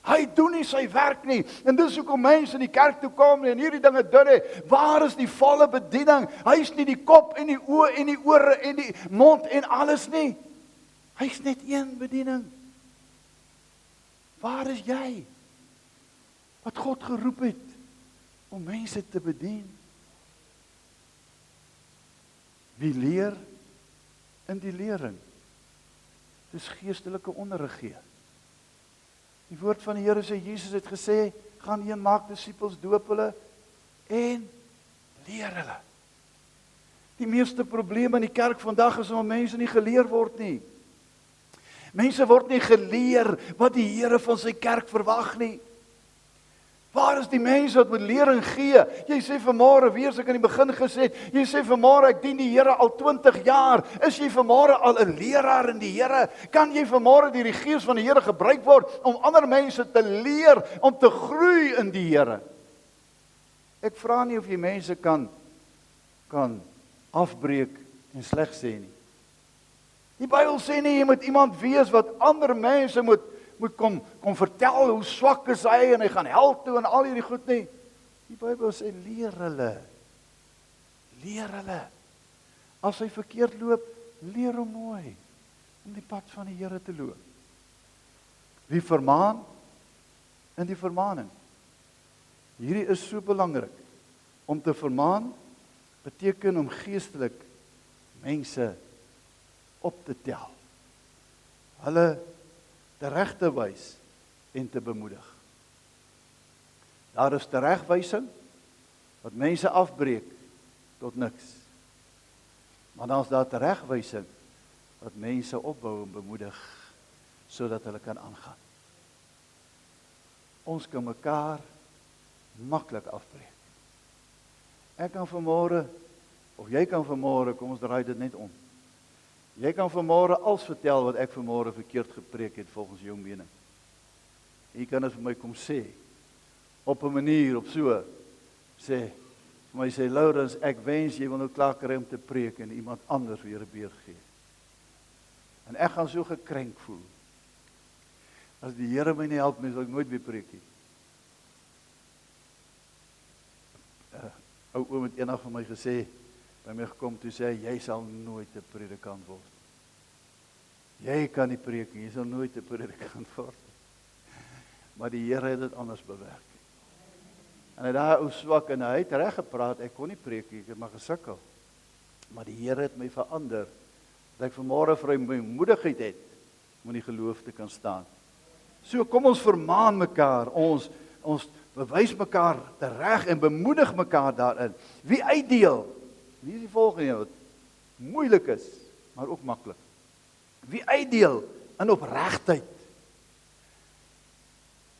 Hy doen nie sy werk nie. En dis hoekom mense in die kerk toe kom en hierdie dinge doen nie. Waar is die volle bediening? Hy is nie die kop en die oë en die ore en die mond en alles nie. Hy is net een bediening. Waar is jy? Wat God geroep het om mense te bedien. Wie leer in die lering. Dis geestelike onderrig gee. Die woord van die Here sê, Jesus het gesê, gaan heen, maak disippels, doop hulle en leer hulle. Die meeste probleme in die kerk vandag is omdat mense nie geleer word nie. Mense word nie geleer wat die Here van sy kerk verwag nie. Waar is die mense wat moet lering gee? Jy sê vanmôre, weer as ek aan die begin gesê het, jy sê vanmôre ek dien die Here al 20 jaar. Is jy vanmôre al 'n leraar in die Here? Kan jy vanmôre deur die Gees van die Here gebruik word om ander mense te leer om te groei in die Here? Ek vra nie of jy mense kan afbreek en sleg sê nie. Die Bybel sê nie jy moet iemand wees wat ander mense moet kom vertel hoe swak is hy en hy gaan hel toe en al hierdie goed nie. Die Bybel sê leer hulle. Leer hulle. As hy verkeerd loop, leer hom mooi om die pad van die Here te loop. Wie vermaan in die vermaning. Hierdie is so belangrik. Om te vermaan beteken om geestelik mense op te tel. Hulle reg te wys en te bemoedig. Daar is teregwysing wat mense afbreek tot niks. Maar dan is daar teregwysing wat mense opbou en bemoedig sodat hulle kan aangaan. Ons kan mekaar maklik afbreek. Ek kan vanmôre of jy kan vanmôre, kom ons draai dit net om. Jy kan vanmôre alles vertel wat ek vanmôre verkeerd gepreek het volgens jou mening. Jy kan dit vir my kom sê, op 'n manier, op so, sê, vir my sê, Laurens, ek wens jy wil nou klaar kry om te preek en iemand anders weer 'n beurt gee. En ek gaan so gekrenk voel. As die Here my nie help nie, sal ek nooit weer preek nie. Ou oom het eendag vir my gesê, by my gekom toe sê, jy sal nooit 'n predikant word. Jy kan nie preek nie, jy sal nooit 'n predikant word. Maar die Here het dit anders bewerk. En hy daai ou swak en hy het reg gepraat, ek kon nie preek nie, ek het maar gesukkel. Maar die Here het my verander, dat ek vanmôre vir my moedigheid het, om in die geloof te kan staan. So kom ons vermaan mekaar, ons bewys mekaar reg en bemoedig mekaar daarin. Wie uitdeel? Hier is die volgende wat moeilik is, maar ook maklik. Wie uitdeel in opregtheid?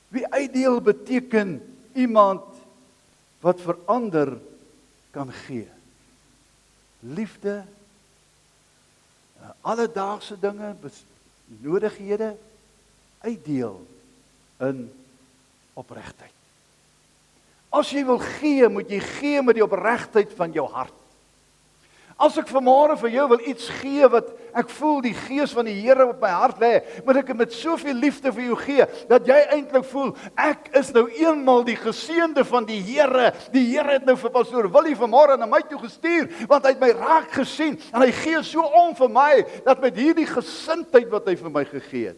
Wie uitdeel beteken iemand wat verander kan gee. Liefde, alledaagse dinge, nodighede uitdeel in opregtheid. As jy wil gee, moet jy gee met die opregtheid van jou hart. As ek vanmôre vir jou wil iets gee wat ek voel die gees van die Here op my hart lê, moet ek met soveel liefde vir jou gee, dat jy eintlik voel, ek is nou eenmal die geseënde van die Here. Die Here het nou vir pastoor Willie vanmôre na my toe gestuur, want hy het my raak gesien, en hy gee so om vir my, dat met hierdie gesindheid wat hy vir my gegee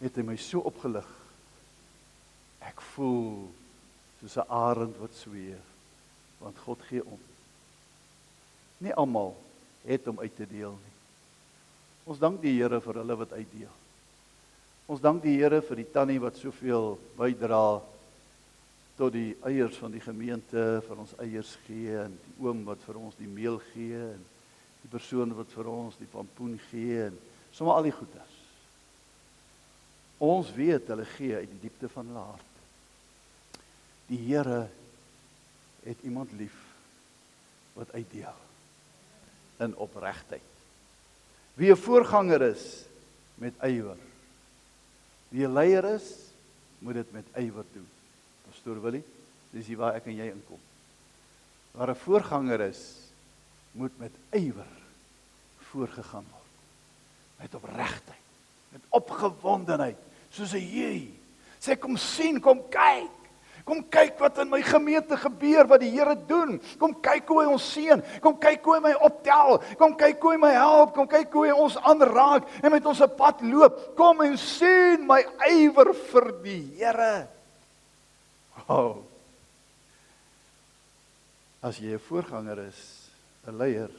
het hy my so opgelig, Ek voel soos 'n arend wat sweef, want God gee om. Nie almal het om uit te deel nie. Ons dank die Here vir hulle wat uitdeel. Ons dank die Here vir die tannie wat soveel bydra tot die eiers van die gemeente, vir ons eiers gee, en die oom wat vir ons die meel gee, en die persoon wat vir ons die pampoen gee, en sommer al die goeders. Ons weet, hulle gee uit die diepte van hulle hart. Die Here het iemand lief wat uitdeel in opregtheid. Wie 'n voorganger is met ywer. Wie 'n leier is, moet dit met ywer doen. Pastoor Willie, dis hier waar ek en jy inkom. Waar 'n voorganger is, moet met ywer voorgegaan word. Met opregtheid, met opgewondenheid, soos 'n jy. Sê kom sien, kom kyk. Kom kyk wat in my gemeente gebeur, wat die Here doen. Kom kyk hoe hy ons seën. Kom kyk hoe hy my optel. Kom kyk hoe hy my help. Kom kyk hoe hy ons aanraak en met ons 'n pad loop. Kom en sien my ywer vir die Here. Wow. As jy 'n voorganger is, 'n leier,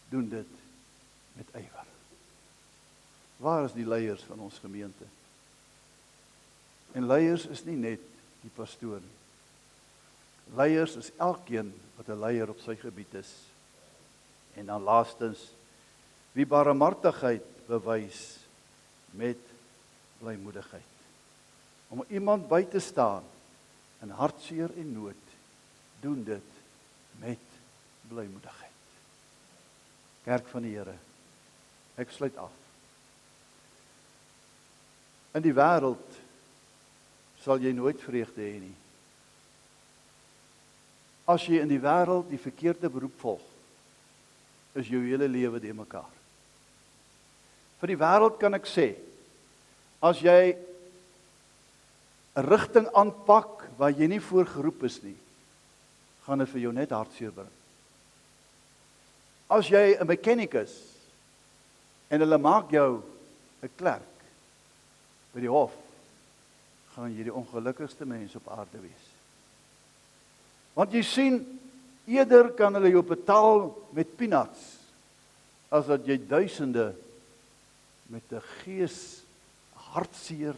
doen dit met ywer. Waar is die leiers van ons gemeente? En leiers is nie net die pastoor nie. Leiers is elkeen wat 'n leier op sy gebied is. En dan laastens, wie barmhartigheid bewys met blymoedigheid. Om iemand by te staan in hartseer en nood, doen dit met blymoedigheid. Kerk van die Here, ek sluit af. In die wêreld sal jy nooit vreugde hê nie. As jy in die wêreld die verkeerde beroep volg, is jou hele lewe de mekaar. Vir die wêreld kan ek sê, as jy 'n rigting aanpak waar jy nie voor geroep is nie, gaan dit vir jou net hartseer bring. As jy 'n mechanic is en hulle maak jou 'n klerk by die hof, gaan jy die ongelukkigste mens op aarde wees. Want jy sien, eerder kan hulle jou betaal met peanuts, as dat jy duisende met 'n gees, hartseer,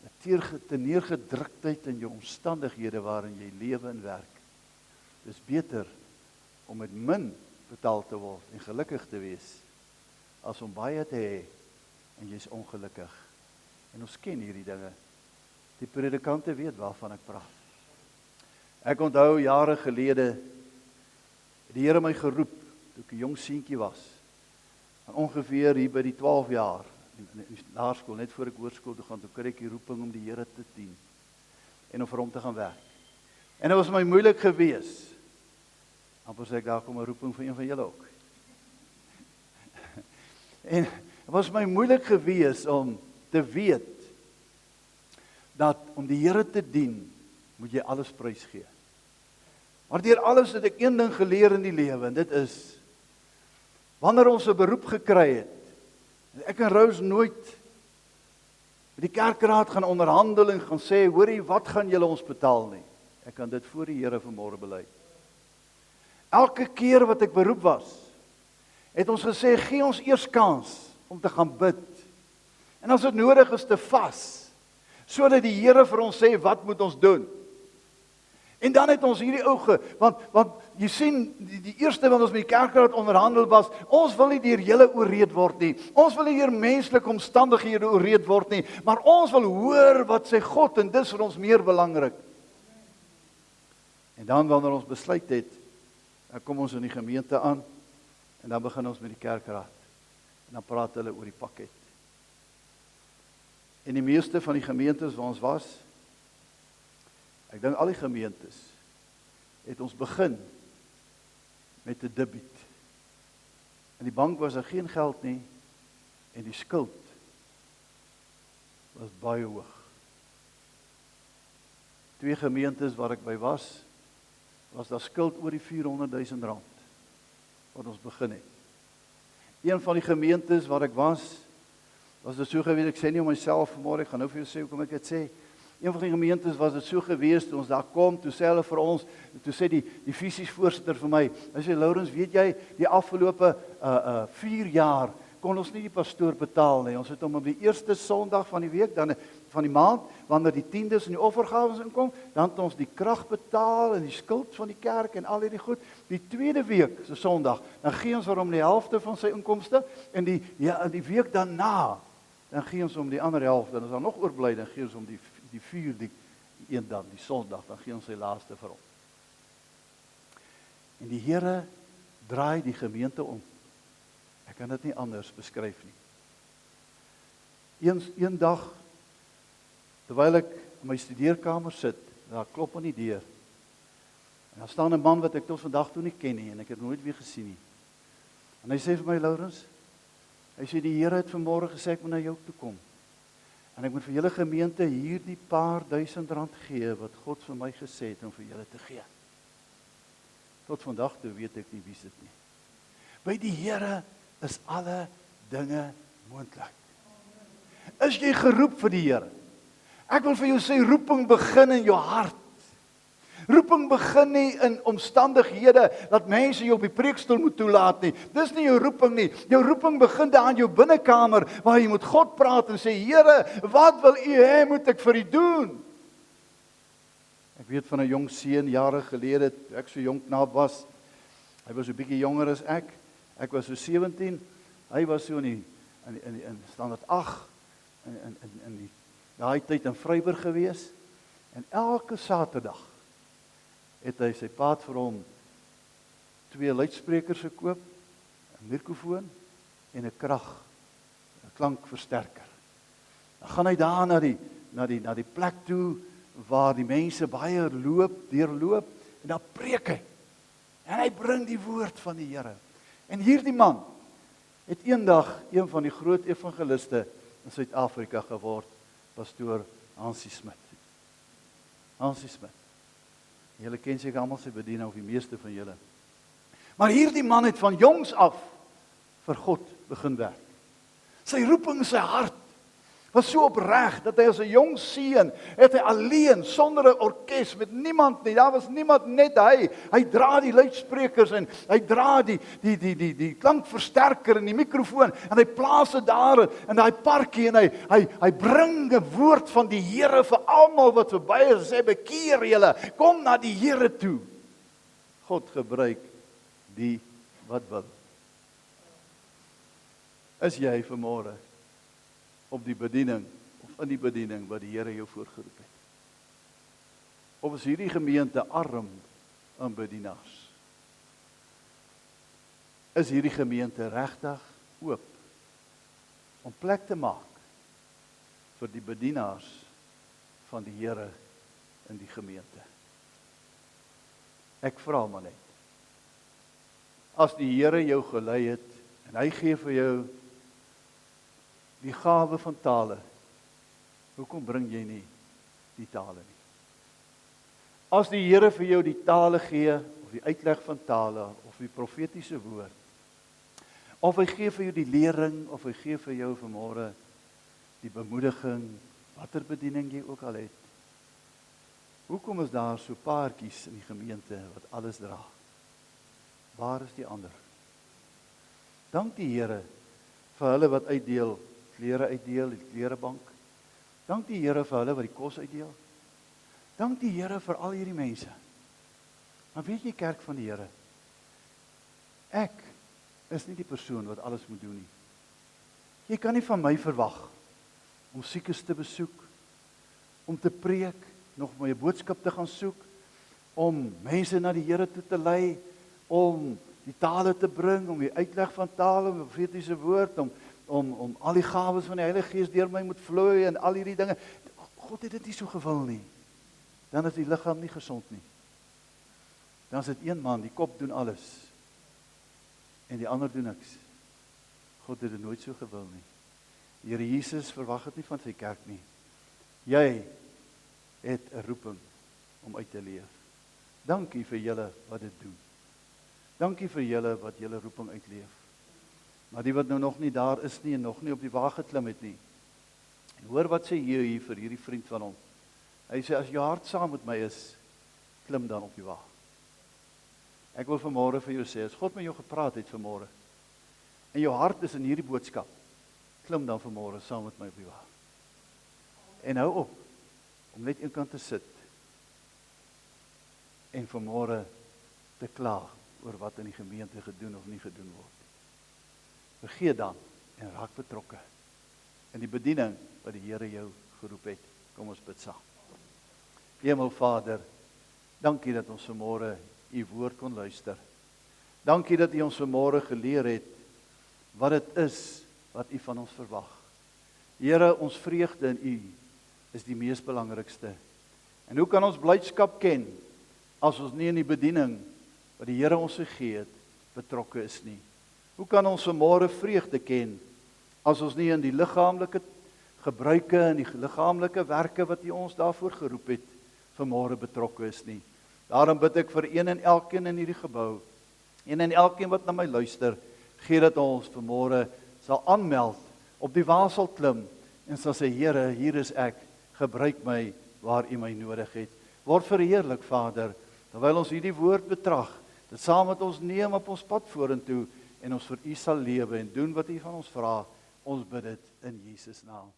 'n teneergedruktheid in jou omstandighede waarin jy lewe en werk. Dis beter om met min betaal te word en gelukkig te wees, as om baie te hê en jy's ongelukkig. En ons ken hierdie dinge. Die predikante weet waarvan ek praat. Ek onthou jare gelede, het die Here my geroep, toe ek 'n jong seentjie was. En ongeveer hier by die 12 jaar, in die laerskool, net voor ek hoërskool toe gaan, toe kry ek die roeping om die Here te dien. En om vir hom te gaan werk. En dit was my moeilik gewees. Amper sê ek, daar kom 'n roeping vir een van julle ook. En dit was my moeilik gewees om te weet, dat om die Here te dien, moet jy alles prys gee. Maar deur alles het ek een ding geleer in die lewe, en dit is, wanneer ons 'n beroep gekry het, en ek en Rose nooit met die kerkraad gaan onderhandel en gaan sê, hoorie, wat gaan julle ons betaal nie? Ek kan dit voor die Here vanmôre bely. Elke keer wat ek beroep was, het ons gesê, gee ons eers kans om te gaan bid. En as dit nodig is te vas, sodat die Here vir ons sê, wat moet ons doen? En dan het ons hierdie oue, want jy sien, die eerste wat ons met die kerkraad onderhandel was, ons wil nie deur julle ooreed word nie, ons wil nie deur menslike omstandighede ooreed word nie, maar ons wil hoor wat sê God, en dis vir ons meer belangrik. En dan wanneer ons besluit het, dan kom ons in die gemeente aan, en dan begin ons met die kerkraad, en dan praat hulle oor die pakket. En die meeste van die gemeentes waar ons was, ek dink al die gemeentes, het ons begin met 'n debiet. In die bank was daar geen geld nie, en die skuld was baie hoog. 2 gemeentes waar ek by was daar skuld oor die 400.000 rand, wat ons begin het. Een van die gemeentes waar ek was dit so gewees, ek sê nie om myself vanmôre, ek gaan nou vir jou sê hoekom ek dit sê, Een van die gemeentes was dit so gewees, toe ons daar kom, toe sê hulle vir ons, toe sê die visies voorsitter vir my, hy sê, Lourens, weet jy, die afgelope 4 jaar, kon ons nie die pastoor betaal nie. Ons het hom op die eerste Sondag van die week, dan van die maand, wanneer die tiendes en die offergawes inkom, dan het ons die krag betaal en die skuld van die kerk en al hierdie goed. Die tweede week, se Sondag, dan gee ons vir hom die helfte van sy inkomste en die week daarna, dan gee ons hom die ander helfte. Dan is daar nog oorbly, dan gee ons hom die vierde een dan, die Sondag, dan gee ons sy laaste vir hom. En die Here draai die gemeente om. Ek kan dit nie anders beskryf nie. Een dag, terwyl ek in my studeerkamer sit, daar klop aan die deur. En daar staan 'n man wat ek tot vandag toe nie ken nie, en ek het nooit weer gesien nie. En hy sê vir my, Lourens, hy sê, die Here het vanmôre gesê, ek moet na jou toe kom. En ek moet vir julle gemeente hierdie paar R1000 gee, wat God vir my gesê het om vir julle te gee. Tot vandag toe weet ek nie wie dit nie. By die Here is alle dinge moontlik. Is jy geroep vir die Here? Ek wil vir jou sê, roeping begin in jou hart. Roeping begin nie in omstandighede dat mense jou op die preekstoel moet toelaat nie. Dis nie jou roeping nie. Jou roeping begin daar in jou binnekamer waar jy met God praat en sê, Here, wat wil U hê moet ek vir U doen? Ek weet van 'n jong seun jare gelede, toe ek so jonk knaap was. Hy was 'n bietjie jonger as ek. Ek was so 17. Hy was so in standaard 8 in daai tyd in Vryburg gewees. En elke Saterdag het hy sy pa vir hom 2 luidsprekers gekoop, 'n mikrofoon en 'n klankversterker. Dan gaan hy daar na die plek toe waar die mense baie deurloop en dan preek hy. En hy bring die woord van die Here. En hierdie man het eendag een van die groot evangeliste in Suid-Afrika geword, pastoor Hansie Smit. Hansie Smit. Julle ken seker almal sy bediening, of die meeste van julle. Maar hierdie man het van jongs af vir God begin werk. Sy roeping in sy hart was so opreg, dat hy as 'n jong seun, het hy alleen, sonder 'n orkes, met niemand nie, daar was niemand, net hy dra die luidsprekers en hy dra die klankversterker en die mikrofoon, en hy plaas dit daar in daai parkie, en hy bring 'n woord van die Here vir almal wat verby is, en sê, bekeer julle, kom na die Here toe. God gebruik die wat wil. Is jy vanmôre op die bediening, of in die bediening wat die Here jou voorgeroep het? Of is hierdie gemeente arm aan bedienaars? Is hierdie gemeente regtig oop om plek te maak vir die bedienaars van die Here in die gemeente? Ek vra maar net. As die Here jou gelei het en hy gee vir jou die gawe van tale, hoekom bring jy nie die tale nie? As die Here vir jou die tale gee, of die uitleg van tale, of die profetiese woord, of hy gee vir jou die lering, of hy gee vir jou vanmôre die bemoediging, watter bediening jy ook al het, hoekom is daar so paartjies in die gemeente wat alles dra? Waar is die ander? Dank die Here vir hulle wat uitdeel, klere uitdeel, die klerebank. Dank die Here vir hulle wat die kos uitdeel. Dank die Here vir al hierdie mense. Maar weet jy, kerk van die Here, ek is nie die persoon wat alles moet doen nie. Jy kan nie van my verwag om siekes te besoek, om te preek, nog my boodskap te gaan soek, om mense na die Here toe te lei, om die tale te bring, om die uitleg van tale, om die profetiese woord, om al die gawes van die Heilige Gees deur my moet vloei en al hierdie dinge. God het dit nie so gewil nie. Dan is die liggaam nie gesond nie. Dan is dit een man, die kop doen alles en die ander doen niks. God het dit nooit so gewil nie. Die Here Jesus verwag dit nie van sy kerk nie. Jy het 'n roeping om uit te leef. Dankie vir julle wat dit doen. Dankie vir julle wat julle roeping uitleef. Maar die wat nou nog nie daar is nie en nog nie op die wa geklim het nie. En hoor wat sê hier vir hierdie vriend van hom. Hy sê, as jou hart saam met my is, klim dan op die wa. Ek wil vanmôre vir jou sê, as God met jou gepraat het vanmôre, en jou hart is in hierdie boodskap, klim dan vanmôre saam met my op die wa. En hou op, om net eenkant te sit, en vanmôre te kla oor wat in die gemeente gedoen of nie gedoen word. Vergeet dan, en raak betrokke, in die bediening wat die Here jou geroep het. Kom ons bid saam. Hemelvader, dankie dat ons vanmôre u woord kon luister. Dankie dat u ons vanmôre geleer het wat dit is wat u van ons verwag. Here, ons vreugde in u is die mees belangrikste. En hoe kan ons blydskap ken as ons nie in die bediening wat die Here ons gegee het betrokke is nie? Hoe kan ons vanmôre vreugde ken as ons nie in die liggaamlike gebruike en die liggaamlike werke wat u ons daarvoor geroep het vanmôre betrokke is nie? Daarom bid ek vir een en elkeen in hierdie gebou, een en elkeen wat na my luister, gee dat ons vanmôre sal aanmeld, op die wa sal klim en sal sê, Here, hier is ek, gebruik my waar u my nodig het. Word verheerlik, Vader, terwyl ons hierdie woord betrag, dit saam met ons neem op ons pad vorentoe en ons vir u sal lewe en doen wat u van ons vra. Ons bid dit in Jesus naam.